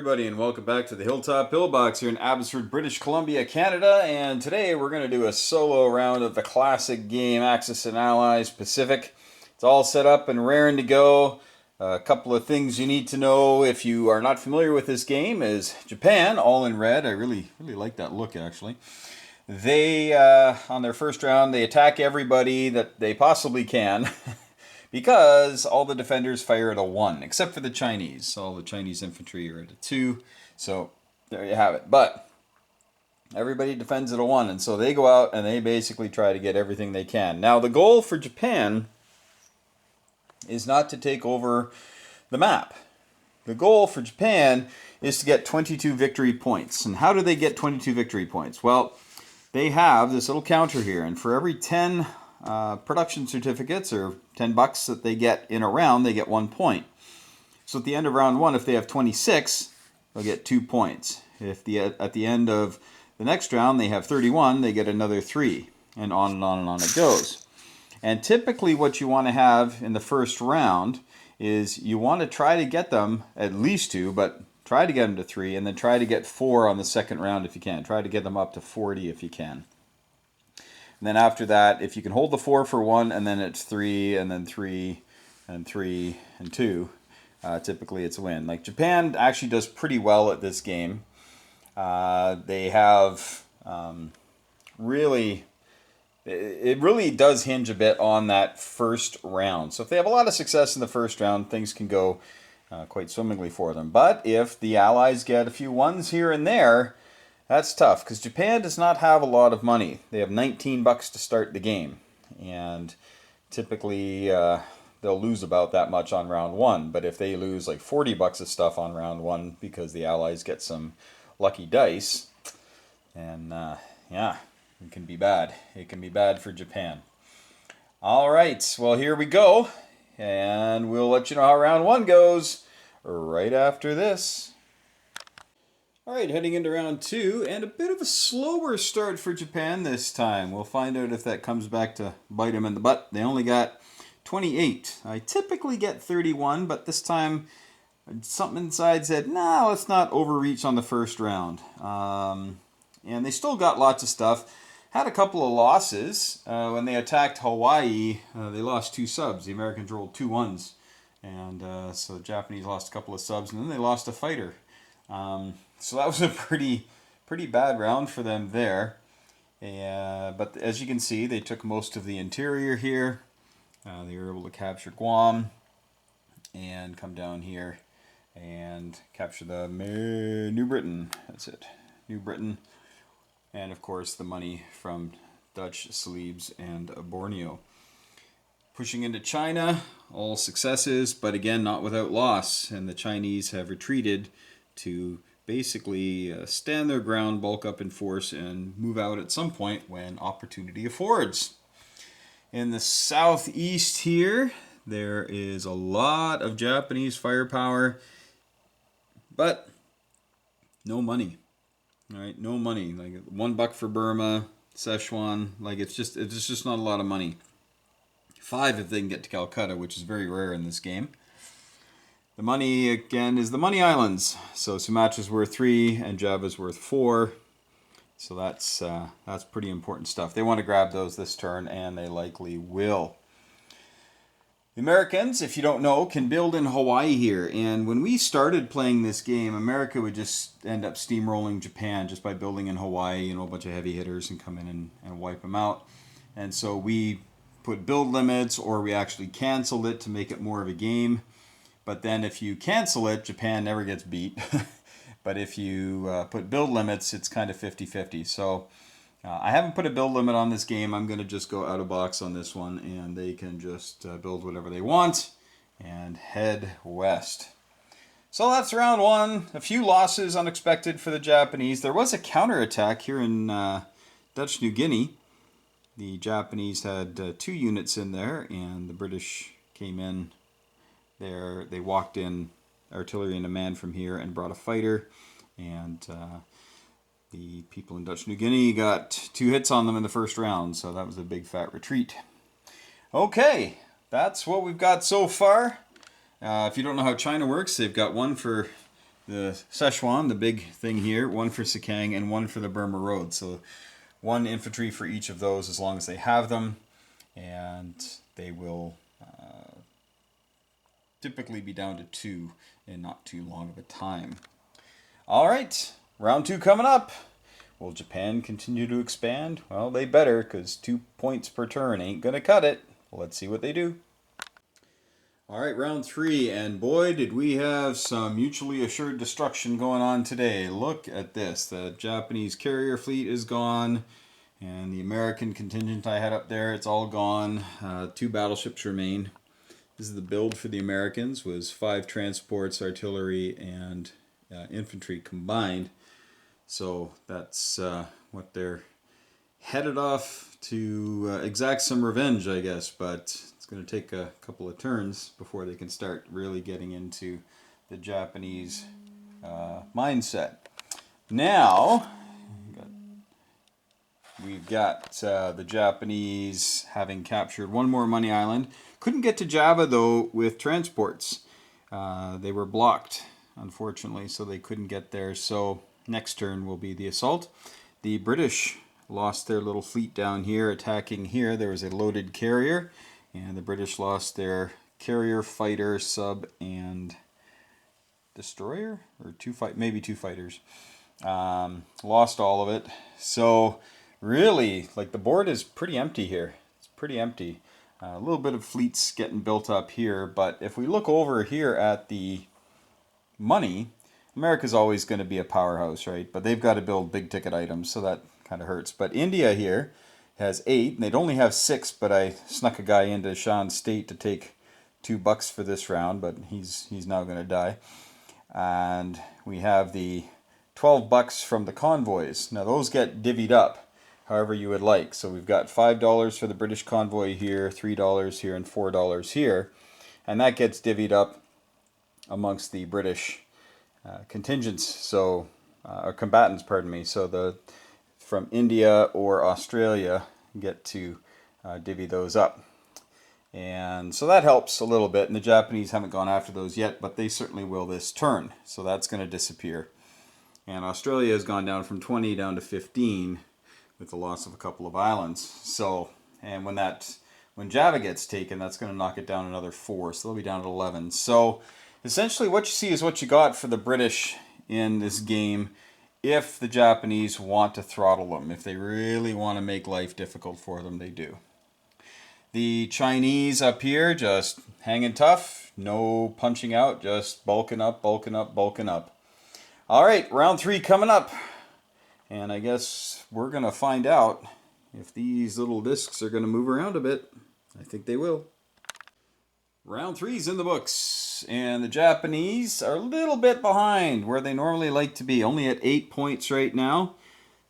everybody, and welcome back to the Hilltop Pillbox here in Abbotsford, British Columbia, Canada. And today we're going to do a solo round of the classic game Axis and Allies Pacific. It's all set up and raring to go. A couple of things you need to know if you are not familiar with this game is Japan, all in red. I really like that look, actually. They, on their first round, they attack everybody that they possibly can. Because all the defenders fire at a 1, except for the Chinese. All the Chinese infantry are at a 2. So there you have it. But everybody defends at a 1. And so they go out and they basically try to get everything they can. Now the goal for Japan is not to take over the map. The goal for Japan is to get 22 victory points. And how do they get 22 victory points? Well, they have this little counter here. And for every 10 production certificates, or $10 that they get in a round, they get 1 point. So at the end of round 1, if they have 26, they'll get 2 points. If at the end of the next round they have 31, they get another 3, and on and on and on it goes. And typically what you want to have in the first round is you want to try to get them at least 2, but try to get them to 3, and then try to get 4 on the second round if you can. Try to get them up to 40 if you can. And then after that, if you can hold the 4 for 1, and then it's 3, and then 3, and 3, and 2, typically it's a win. Like Japan actually does pretty well at this game. They have it really does hinge a bit on that first round. So if they have a lot of success in the first round, things can go quite swimmingly for them. But if the Allies get a few 1s here and there, that's tough, because Japan does not have a lot of money. They have $19 to start the game, and typically they'll lose about that much on round 1. But if they lose like $40 of stuff on round 1 because the Allies get some lucky dice, then yeah, it can be bad. It can be bad for Japan. All right, well, here we go, and we'll let you know how round 1 goes right after this. All right, heading into round 2, and a bit of a slower start for Japan this time. We'll find out if that comes back to bite them in the butt. They only got 28. I typically get 31, but this time something inside said, nah, let's not overreach on the first round. And they still got lots of stuff. Had a couple of losses. When they attacked Hawaii, they lost 2 subs. The Americans rolled 2 1s. And so the Japanese lost a couple of subs, and then they lost a fighter. So that was a pretty bad round for them there. But as you can see, they took most of the interior here. They were able to capture Guam and come down here and capture the New Britain. That's it, New Britain. And of course the money from Dutch Celebes and Borneo. Pushing into China, all successes, but again not without loss. And the Chinese have retreated to basically stand their ground, bulk up in force, and move out at some point when opportunity affords. In the southeast here, there is a lot of Japanese firepower, but no money. All right, no money. Like $1 for Burma, Szechuan. Like it's just not a lot of money. 5 if they can get to Calcutta, which is very rare in this game. The money, again, is the money islands. So Sumatra's worth 3 and Java's worth 4. So that's pretty important stuff. They want to grab those this turn, and they likely will. The Americans, if you don't know, can build in Hawaii here. And when we started playing this game, America would just end up steamrolling Japan just by building in Hawaii, a bunch of heavy hitters, and come in and wipe them out. And so we put build limits, or we actually canceled it to make it more of a game. But then if you cancel it, Japan never gets beat. But if you put build limits, it's kind of 50-50. So I haven't put a build limit on this game. I'm going to just go out of box on this one, and they can just build whatever they want and head west. So that's round 1. A few losses unexpected for the Japanese. There was a counterattack here in Dutch New Guinea. The Japanese had 2 units in there, and the British came in there. They walked in artillery and a man from here and brought a fighter, and the people in Dutch New Guinea got 2 hits on them in the first round, so that was a big fat retreat. Okay, that's what we've got so far. If you don't know how China works, they've got 1 for the Szechuan, the big thing here, one for Sakang and one for the Burma Road. So one infantry for each of those as long as they have them, and they will typically be down to 2 in not too long of a time. All right, round 2 coming up. Will Japan continue to expand? Well, they better, because 2 points per turn ain't going to cut it. Let's see what they do. All right, round 3, and boy, did we have some mutually assured destruction going on today. Look at this. The Japanese carrier fleet is gone, and the American contingent I had up there, it's all gone. 2 battleships remain. This is the build for the Americans, was 5 transports, artillery, and infantry combined. So that's what they're headed off to exact some revenge, I guess, but it's going to take a couple of turns before they can start really getting into the Japanese mindset. Now, we've got the Japanese having captured one more money island. Couldn't get to Java, though, with transports. They were blocked, unfortunately, so they couldn't get there. So next turn will be the assault. The British lost their little fleet down here, attacking here. There was a loaded carrier, and the British lost their carrier, fighter, sub, and destroyer, or maybe two fighters. Lost all of it. So really, like, the board is pretty empty here. It's pretty empty. A little bit of fleets getting built up here, but if we look over here at the money, America's always going to be a powerhouse, right? But they've got to build big ticket items, so that kind of hurts. But India here has 8, and they'd only have 6, but I snuck a guy into Shan State to take $2 for this round, but he's now going to die. And we have the $12 from the convoys. Now those get divvied up however you would like. So we've got $5 for the British convoy here, $3 here, and $4 here. And that gets divvied up amongst the British contingents, so or combatants, pardon me. So the from India or Australia get to divvy those up. And so that helps a little bit, and the Japanese haven't gone after those yet, but they certainly will this turn. So that's going to disappear. And Australia has gone down from 20 down to 15 with the loss of a couple of islands. So, and when Java gets taken, that's going to knock it down another 4, so they'll be down at 11. So essentially what you see is what you got for the British in this game if the Japanese want to throttle them. If they really want to make life difficult for them, they do. The Chinese up here just hanging tough, no punching out, just bulking up, bulking up, bulking up. All right, round 3 coming up. And I guess we're going to find out if these little discs are going to move around a bit. I think they will. Round 3's in the books, and the Japanese are a little bit behind where they normally like to be. Only at 8 points right now.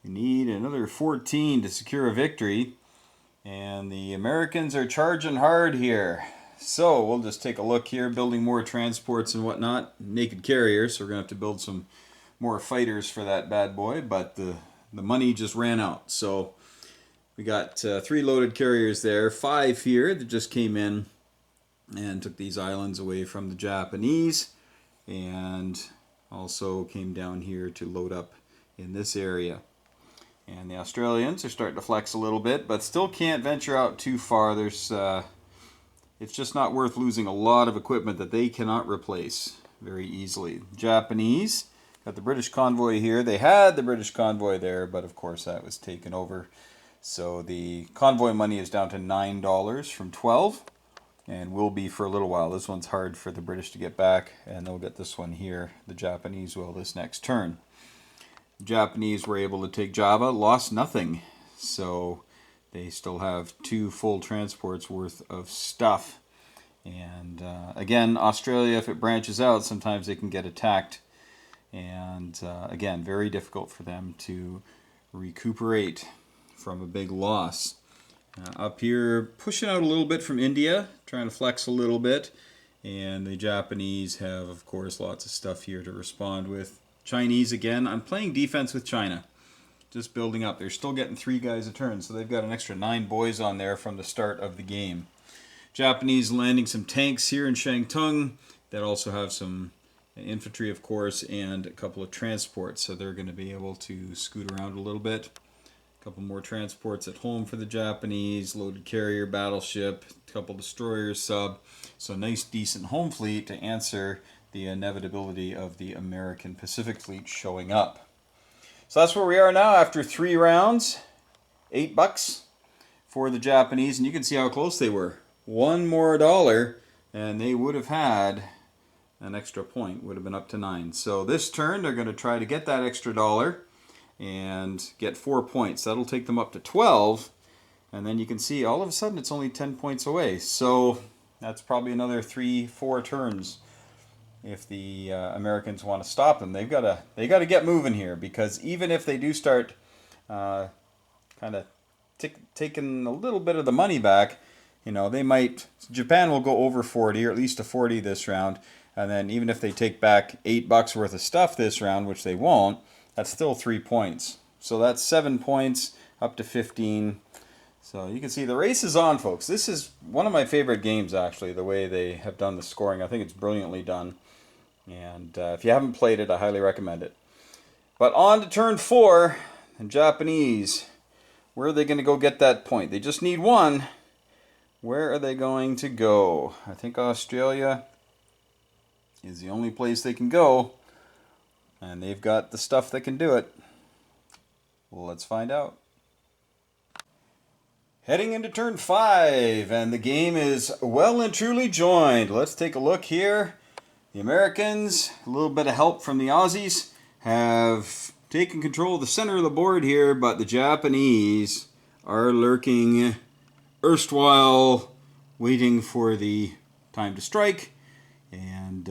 They need another 14 to secure a victory. And the Americans are charging hard here. So we'll just take a look here, building more transports and whatnot. Naked carriers, so we're going to have to build some more fighters for that bad boy, but the money just ran out. So we got 3 loaded carriers there, 5 here that just came in and took these islands away from the Japanese, and also came down here to load up in this area. And the Australians are starting to flex a little bit, but still can't venture out too far. There's it's just not worth losing a lot of equipment that they cannot replace very easily. Japanese got the British convoy here. They had the British convoy there, but of course that was taken over. So the convoy money is down to $9 from 12, and will be for a little while. This one's hard for the British to get back, and they'll get this one here. The Japanese will this next turn. The Japanese were able to take Java, lost nothing. So they still have 2 full transports worth of stuff. And again, Australia, if it branches out, sometimes they can get attacked. And again, very difficult for them to recuperate from a big loss. Up here, pushing out a little bit from India, trying to flex a little bit. And the Japanese have, of course, lots of stuff here to respond with. Chinese again, I'm playing defense with China. Just building up. They're still getting 3 guys a turn, so they've got an extra 9 boys on there from the start of the game. Japanese landing some tanks here in Shantung that also have some infantry, of course, and a couple of transports. So they're going to be able to scoot around a little bit. A couple more transports at home for the Japanese, loaded carrier, battleship, a couple destroyers, sub. So nice, decent home fleet to answer the inevitability of the American Pacific Fleet showing up. So that's where we are now after 3 rounds. $8 for the Japanese, and you can see how close they were. One more dollar, and they would have had an extra point, would have been up to 9. So this turn, they're going to try to get that extra dollar and get 4 points. That'll take them up to 12, and then you can see all of a sudden it's only 10 points away. So that's probably another 3-4 turns if the Americans want to stop them. They got to get moving here, because even if they do start kind of taking a little bit of the money back, you know, they might, Japan will go over 40, or at least a 40 this round, and then even if they take back $8 worth of stuff this round, which they won't, that's still 3 points. So that's 7 points up to 15. So you can see the race is on, folks. This is one of my favorite games, actually, the way they have done the scoring. I think it's brilliantly done. And if you haven't played it, I highly recommend it. But on to turn 4, the Japanese. Where are they going to go get that point? They just need 1. Where are they going to go? I think Australia is the only place they can go. And they've got the stuff that can do it. Well, let's find out. Heading into turn 5, and the game is well and truly joined. Let's take a look here. The Americans, a little bit of help from the Aussies, have taken control of the center of the board here, but the Japanese are lurking erstwhile, waiting for the time to strike. And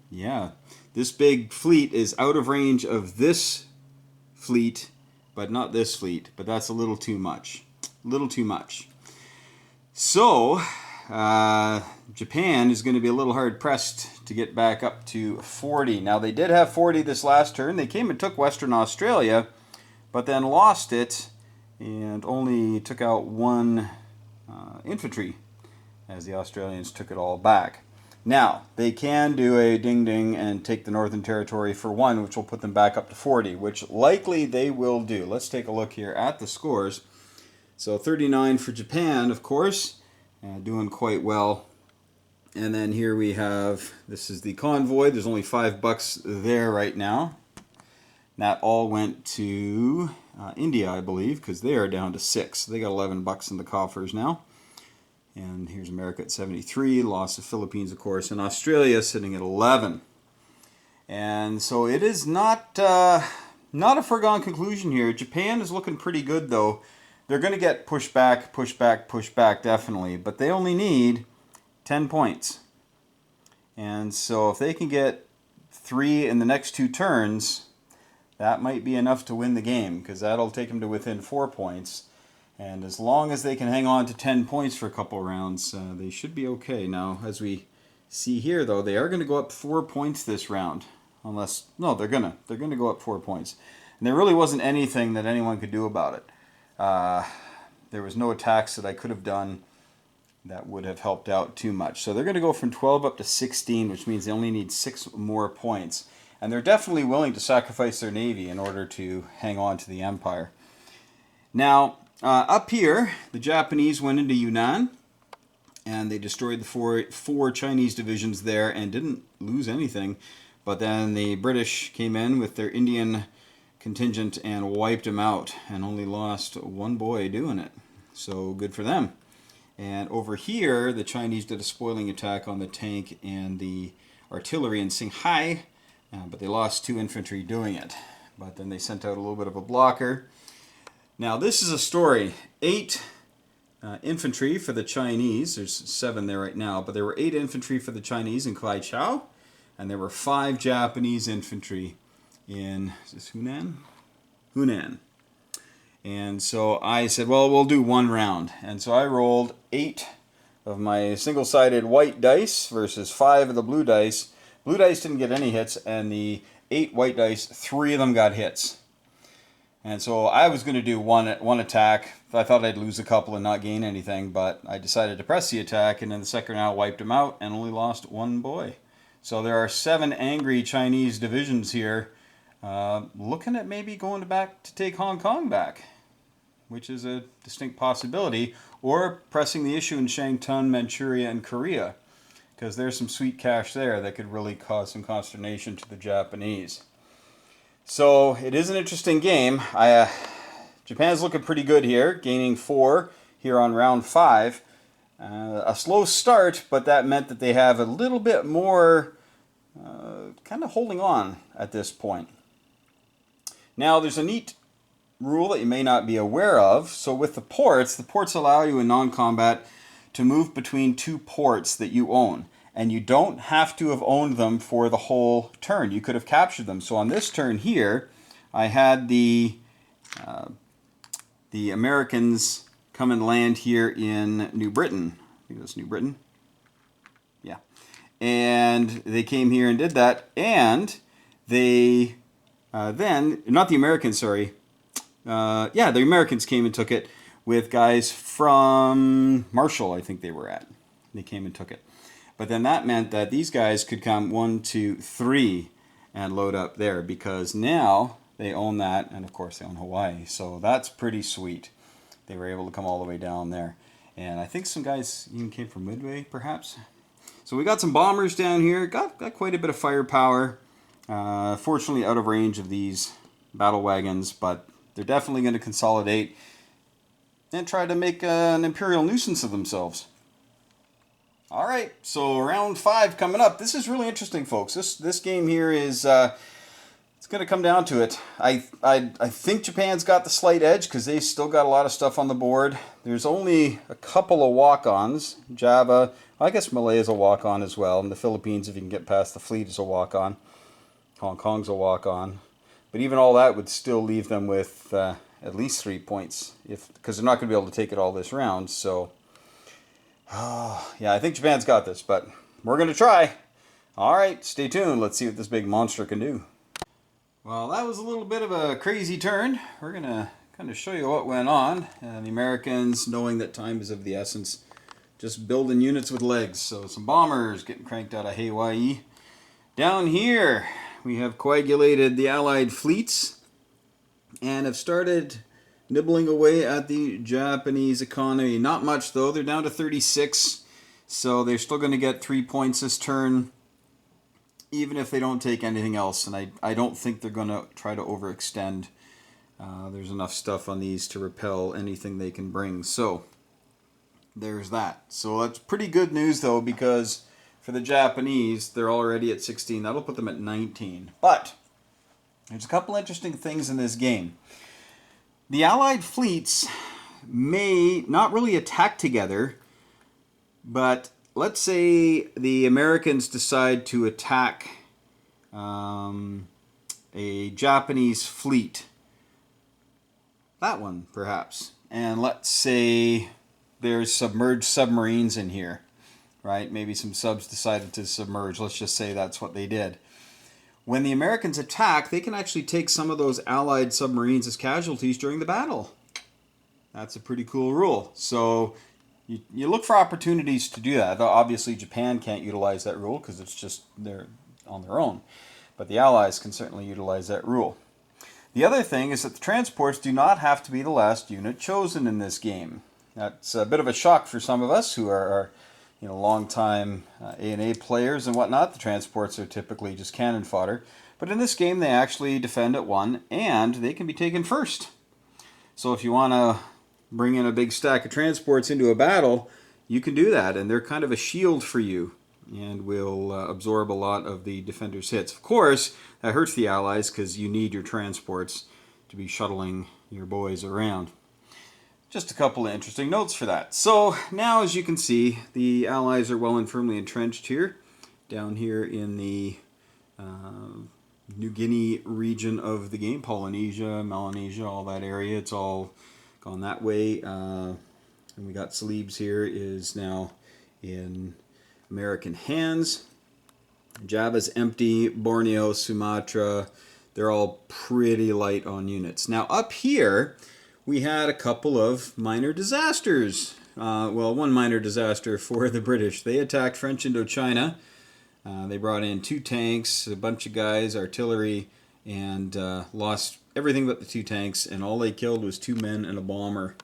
yeah, this big fleet is out of range of this fleet, but not this fleet. But that's a little too much. A little too much. So, Japan is going to be a little hard pressed to get back up to 40. Now, they did have 40 this last turn. They came and took Western Australia, but then lost it and only took out 1 infantry as the Australians took it all back. Now, they can do a ding-ding and take the Northern Territory for 1, which will put them back up to 40, which likely they will do. Let's take a look here at the scores. So 39 for Japan, of course, doing quite well. And then here we have, this is the convoy. There's only $5 there right now. That all went to India, I believe, because they are down to 6. They got $11 in the coffers now. And here's America at 73, lost the Philippines, of course, and Australia sitting at 11. And so it is not a foregone conclusion here. Japan is looking pretty good, though. They're going to get pushed back, definitely. But they only need 10 points. And so if they can get 3 in the next 2 turns, that might be enough to win the game, because that'll take them to within 4 points. And as long as they can hang on to 10 points for a couple rounds, they should be okay. Now, as we see here, though, they are going to go up 4 points this round. Unless, no, they're going to go up 4 points. And there really wasn't anything that anyone could do about it. There was no attacks that I could have done that would have helped out too much. So they're going to go from 12 up to 16, which means they only need 6 more points. And they're definitely willing to sacrifice their navy in order to hang on to the empire. Now, up here, the Japanese went into Yunnan, and they destroyed the four Chinese divisions there and didn't lose anything. But then the British came in with their Indian contingent and wiped them out, and only lost 1 boy doing it. So good for them. And over here, the Chinese did a spoiling attack on the tank and the artillery in Singhai, but they lost 2 infantry doing it. But then they sent out a little bit of a blocker. Now this is a story. 8 infantry for the Chinese. There's 7 there right now, but there were 8 infantry for the Chinese in Kwaichao, and there were 5 Japanese infantry in, is this Hunan? Hunan. And so I said, well, we'll do 1 round. And so I rolled 8 of my single-sided white dice versus 5 of the blue dice. Blue dice didn't get any hits, and the 8 white dice, 3 of them got hits. And so I was going to do one attack. I thought I'd lose a couple and not gain anything, but I decided to press the attack, and in the second round wiped him out and only lost 1 boy. So there are 7 angry Chinese divisions here looking at maybe going back to take Hong Kong back, which is a distinct possibility, or pressing the issue in Shantung, Manchuria, and Korea, because there's some sweet cash there that could really cause some consternation to the Japanese. So it is an interesting game. Japan's looking pretty good here, gaining 4 here on round 5. A slow start, but that meant that they have a little bit more kind of holding on at this point. Now, there's a neat rule that you may not be aware of. So with the ports allow you in non-combat to move between 2 ports that you own. And you don't have to have owned them for the whole turn. You could have captured them. So on this turn here, I had the Americans come and land here in New Britain. I think it was New Britain. Yeah. And they came here and did that. And they then, not the Americans, sorry. Yeah, the Americans came and took it with guys from Marshall, I think they were at. They came and took it. But then that meant that these guys could come 1, 2, 3 and load up there, because now they own that, and of course they own Hawaii. So that's pretty sweet. They were able to come all the way down there. And I think some guys even came from Midway, perhaps. So we got some bombers down here. Got quite a bit of firepower. Fortunately out of range of these battle wagons, but they're definitely going to consolidate and try to make an imperial nuisance of themselves. All right, so round 5 coming up. This is really interesting, folks. This game here is it's going to come down to it. I think Japan's got the slight edge because they still got a lot of stuff on the board. There's only a couple of walk-ons. Java, I guess Malay is a walk-on as well, and the Philippines, if you can get past the fleet, is a walk-on. Hong Kong's a walk-on. But even all that would still leave them with at least 3 points, because they're not going to be able to take it all this round. So, yeah, I think Japan's got this, but we're going to try. All right, stay tuned. Let's see what this big monster can do. Well, that was a little bit of a crazy turn. We're going to kind of show you what went on. The Americans, knowing that time is of the essence, just building units with legs. So some bombers getting cranked out of Hawaii. Down here, we have coagulated the Allied fleets and have started nibbling away at the Japanese economy. Not much, though. They're down to 36, so they're still going to get 3 points this turn, even if they don't take anything else. And I don't think they're going to try to overextend. There's enough stuff on these to repel anything they can bring. So there's that. So that's pretty good news, though, because for the Japanese, they're already at 16. That'll put them at 19. But there's a couple interesting things in this game. The Allied fleets may not really attack together, but let's say the Americans decide to attack a Japanese fleet. That one, perhaps. And let's say there's submerged submarines in here, right? Maybe some subs decided to submerge. Let's just say that's what they did. When the Americans attack, they can actually take some of those Allied submarines as casualties during the battle. That's a pretty cool rule. So you look for opportunities to do that. Though obviously Japan can't utilize that rule because it's just they're on their own. But the Allies can certainly utilize that rule. The other thing is that the transports do not have to be the last unit chosen in this game. That's a bit of a shock for some of us who are long-time A&A players and whatnot. The transports are typically just cannon fodder. But in this game, they actually defend at 1, and they can be taken first. So if you want to bring in a big stack of transports into a battle, you can do that, and they're kind of a shield for you and will absorb a lot of the defender's hits. Of course, that hurts the Allies because you need your transports to be shuttling your boys around. Just a couple of interesting notes for that. So now, as you can see, the Allies are well and firmly entrenched here, down here in the New Guinea region of the game, Polynesia, Melanesia, all that area. It's all gone that way. And we got Celebes here is now in American hands. Java's empty. Borneo, Sumatra, they're all pretty light on units. Now up here, we had a couple of minor disasters. Well, one minor disaster for the British. They attacked French Indochina They brought in 2 tanks, a bunch of guys, artillery, and lost everything but the 2 tanks, and all they killed was 2 men and a bomber.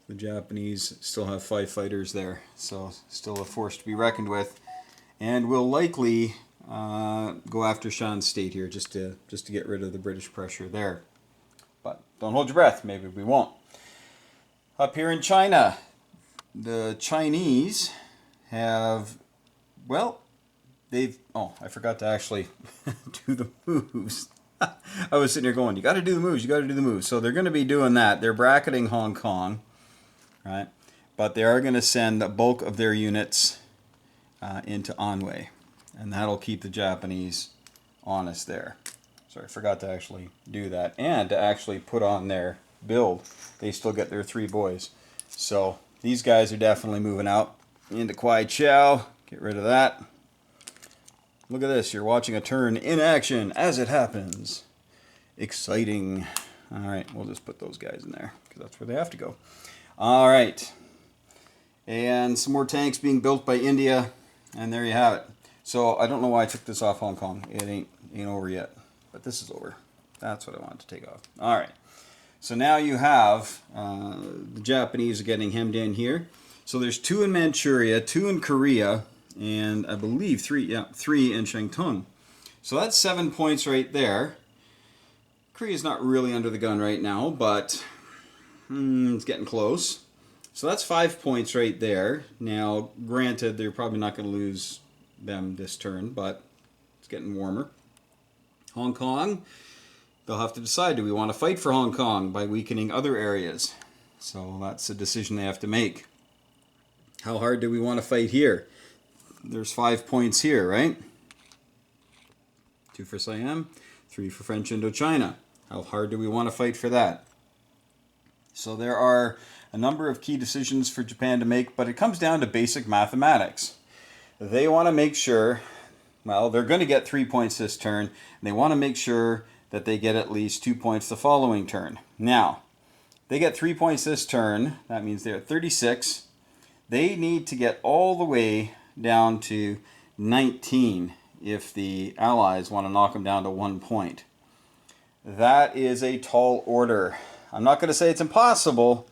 The Japanese still have 5 fighters there, so still a force to be reckoned with, and will likely go after Shan State here just to get rid of the British pressure there. But don't hold your breath, maybe we won't. Up here in China, the Chinese have, well, oh, I forgot to actually do the moves. I was sitting here going, you got to do the moves, you got to do the moves. So they're going to be doing that. They're bracketing Hong Kong, right? But they are going to send the bulk of their units into Anhui. And that'll keep the Japanese honest there. Sorry, I forgot to actually do that. And to actually put on their build, they still get their 3 boys. So these guys are definitely moving out into Kwai Chao. Get rid of that. Look at this. You're watching a turn in action as it happens. Exciting. All right, we'll just put those guys in there because that's where they have to go. All right. And some more tanks being built by India. And there you have it. So I don't know why I took this off Hong Kong. It ain't over yet. But this is over. That's what I wanted to take off. All right. So now you have the Japanese getting hemmed in here. So there's 2 in Manchuria, 2 in Korea, and I believe 3 in Shantung. So that's 7 points right there. Korea's not really under the gun right now, but it's getting close. So that's 5 points right there. Now, granted, they're probably not going to lose them this turn, but it's getting warmer. Hong Kong, they'll have to decide, do we want to fight for Hong Kong by weakening other areas? So that's a decision they have to make. How hard do we want to fight here? There's 5 points here, right? 2 for Siam, 3 for French Indochina. How hard do we want to fight for that? So there are a number of key decisions for Japan to make, but it comes down to basic mathematics. They want to make sure, well, they're going to get 3 points this turn, and they want to make sure that they get at least 2 points the following turn. Now, they get 3 points this turn. That means they're at 36. They need to get all the way down to 19 if the Allies want to knock them down to 1 point. That is a tall order. I'm not going to say it's impossible,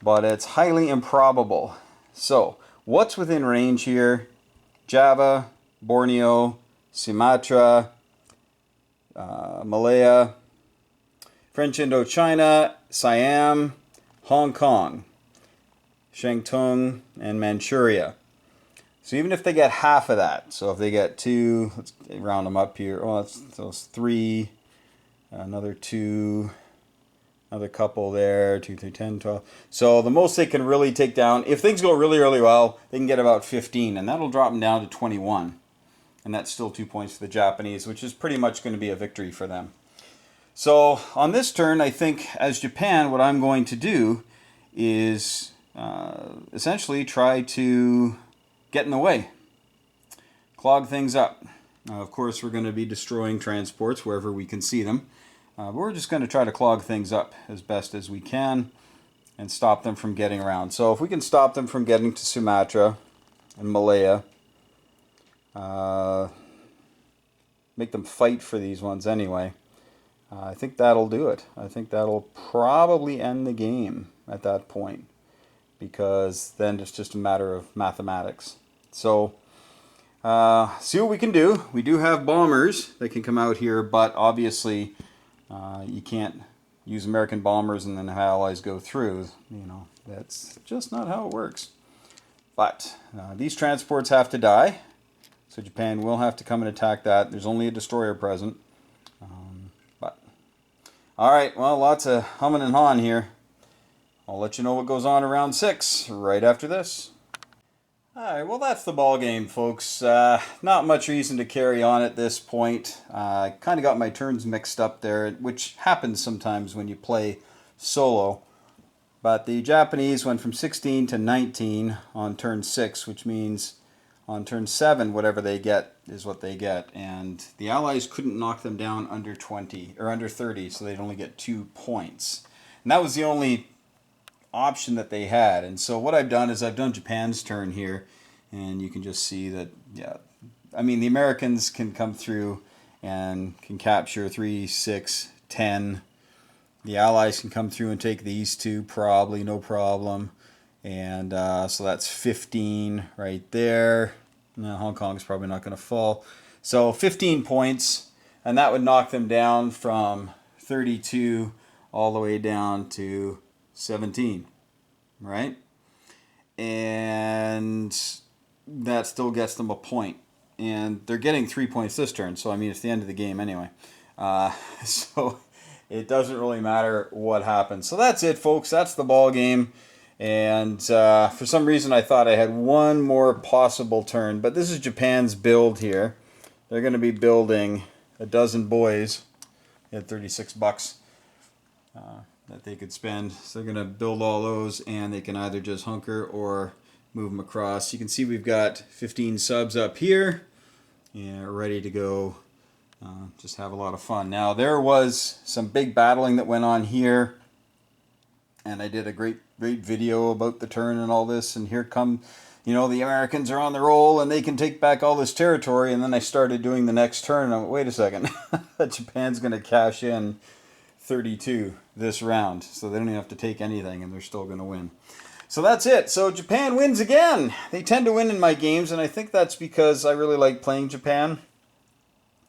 but it's highly improbable. So, what's within range here? Java, Borneo, Sumatra, Malaya, French Indochina, Siam, Hong Kong, Shantung, and Manchuria. So even if they get half of that, so if they get 2, let's round them up here. Oh, that's 3, another 2, another couple there, 2, 3, 10, 12. So the most they can really take down, if things go really, really well, they can get about 15, and that'll drop them down to 21. And that's still 2 points for the Japanese, which is pretty much going to be a victory for them. So on this turn, I think as Japan, what I'm going to do is essentially try to get in the way, clog things up. Now, of course, we're going to be destroying transports wherever we can see them. But we're just going to try to clog things up as best as we can and stop them from getting around. So if we can stop them from getting to Sumatra and Malaya, make them fight for these ones anyway, I think that'll do it. I think that'll probably end the game at that point, because then it's just a matter of mathematics. So see what we can do. We do have bombers that can come out here, but obviously you can't use American bombers and then have Allies go through. You know, that's just not how it works. But these transports have to die, so Japan will have to come and attack that. There's only a destroyer present. But all right, well, lots of humming and hawing here. I'll let you know what goes on around 6 right after this. Alright, well, that's the ball game, folks. Not much reason to carry on at this point. I kind of got my turns mixed up there, which happens sometimes when you play solo. But the Japanese went from 16 to 19 on turn 6, which means on turn 7, whatever they get is what they get. And the Allies couldn't knock them down under 20 or under 30, so they'd only get 2 points. And that was the only option that they had. And so what I've done is I've done Japan's turn here, and you can just see that, yeah, I mean, the Americans can come through and can capture 3, 6, 10. The Allies can come through and take these two, probably, no problem. And so that's 15 right there. No, Hong Kong's probably not going to fall. So 15 points, and that would knock them down from 32 all the way down to 17, right? And that still gets them a point. And they're getting 3 points this turn, so I mean, it's the end of the game anyway. So it doesn't really matter what happens. So that's it, folks. That's the ball game. And for some reason, I thought I had one more possible turn. But this is Japan's build here. They're going to be building a dozen boys at $36 that they could spend. So they're going to build all those, and they can either just hunker or move them across. You can see we've got 15 subs up here. Yeah, ready to go. Just have a lot of fun. Now, there was some big battling that went on here. And I did a great video about the turn and all this. And here come, the Americans are on the roll and they can take back all this territory. And then I started doing the next turn. And I went, wait a second. Japan's going to cash in 32 this round. So they don't even have to take anything and they're still going to win. So that's it. So Japan wins again. They tend to win in my games. And I think that's because I really like playing Japan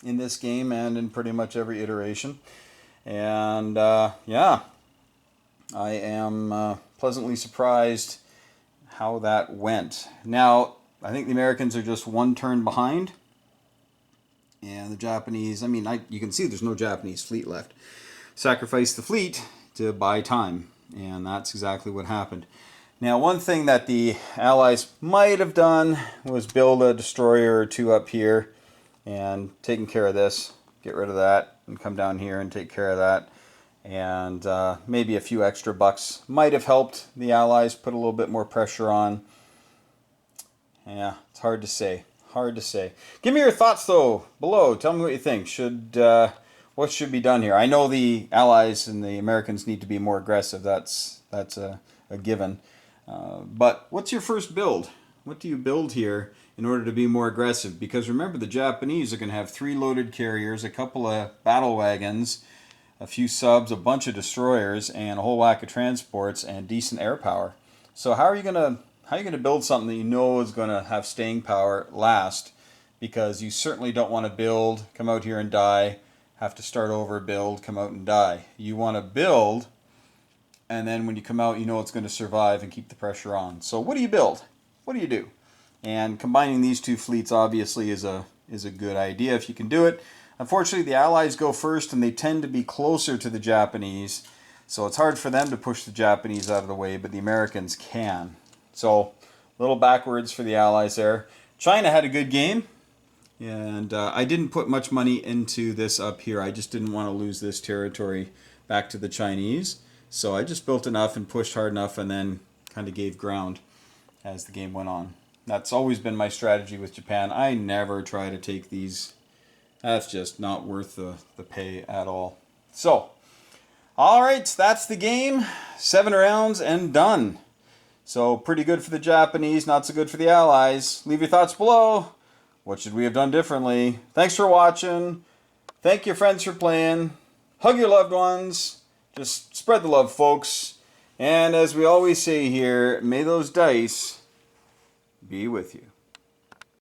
in this game and in pretty much every iteration. And yeah. I am pleasantly surprised how that went. Now, I think the Americans are just one turn behind. And the Japanese, you can see there's no Japanese fleet left. Sacrifice the fleet to buy time. And that's exactly what happened. Now, one thing that the Allies might have done was build a destroyer or two up here and taking care of this. Get rid of that and come down here and take care of that. And maybe a few extra bucks might have helped the Allies put a little bit more pressure on. Yeah, it's hard to say. Hard to say. Give me your thoughts, though, below. Tell me what you think. What should be done here? I know the Allies and the Americans need to be more aggressive. That's a given. But what's your first build? What do you build here in order to be more aggressive? Because remember, the Japanese are going to have 3 loaded carriers, a couple of battle wagons, a few subs, a bunch of destroyers, and a whole whack of transports and decent air power. So how are you gonna build something that you know is gonna have staying power last? Because you certainly don't want to build, come out here and die, have to start over, build, come out and die. You want to build, and then when you come out, you know it's going to survive and keep the pressure on. So what do you build? What do you do? And combining these two fleets obviously is a good idea if you can do it. Unfortunately, the Allies go first, and they tend to be closer to the Japanese, so it's hard for them to push the Japanese out of the way, but the Americans can. So, a little backwards for the Allies there. China had a good game, and I didn't put much money into this up here. I just didn't want to lose this territory back to the Chinese, so I just built enough and pushed hard enough and then kind of gave ground as the game went on. That's always been my strategy with Japan. I never try to take these. That's just not worth the pay at all. So, all right, that's the game. 7 rounds and done. So, pretty good for the Japanese, not so good for the Allies. Leave your thoughts below. What should we have done differently? Thanks for watching. Thank your friends for playing. Hug your loved ones. Just spread the love, folks. And as we always say here, may those dice be with you.